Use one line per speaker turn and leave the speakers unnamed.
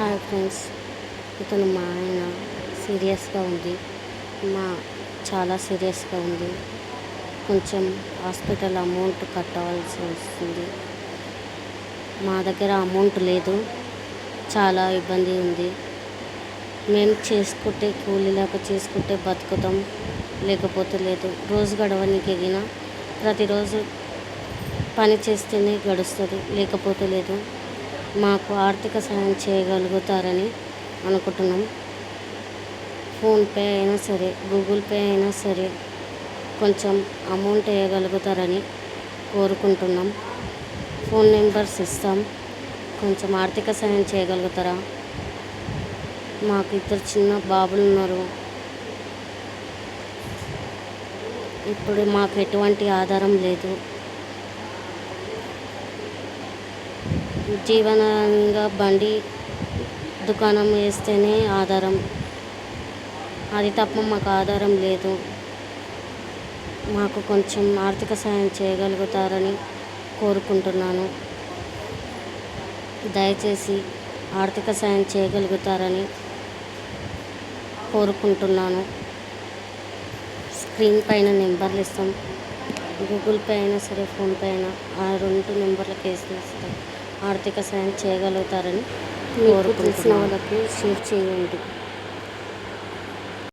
Hi friends, ఇతను మా ఆయన సీరియస్గా ఉంది. మా చాలా సీరియస్గా ఉంది. కొంచెం హాస్పిటల్ అమౌంట్ కట్టవలసి వస్తుంది. మా దగ్గర అమౌంట్ లేదు, చాలా ఇబ్బంది ఉంది. మేము చేసుకుంటే కూలీలాగా చేసుకుంటే బతుకుతాం, లేకపోతే లేదు. రోజు గడవనికి ఎగిన ప్రతిరోజు పని చేస్తేనే గడుస్తుంది, లేకపోతే లేదు. మాకు ఆర్థిక సహాయం చేయగలుగుతారని అనుకుంటున్నాం. ఫోన్పే అయినా సరే, గూగుల్ పే అయినా సరే కొంచెం అమౌంట్ వేయగలుగుతారని కోరుకుంటున్నాం. ఫోన్ నెంబర్స్ ఇస్తాం, కొంచెం ఆర్థిక సహాయం చేయగలుగుతారా? మాకు 2 చిన్న బాబులు ఉన్నారు. ఇప్పుడు మాకు ఎటువంటి ఆధారం లేదు. జీవనంగా బండి దుకాణం వేస్తేనే ఆధారం, అది తప్ప మాకు ఆధారం లేదు. మాకు కొంచెం ఆర్థిక సాయం చేయగలుగుతారని కోరుకుంటున్నాను. దయచేసి ఆర్థిక సాయం చేయగలుగుతారని కోరుకుంటున్నాను. స్క్రీన్ పైన నెంబర్లు ఇస్తాం, గూగుల్ పే అయినా సరే, ఫోన్పే అయినా ఆ 2 నెంబర్లకు వేసినా సరే ఆర్థిక సాయం చేయగలుగుతారని కోరుకుంటున్నాను. తెలిసిన వాళ్ళకి షేర్ చేయండి.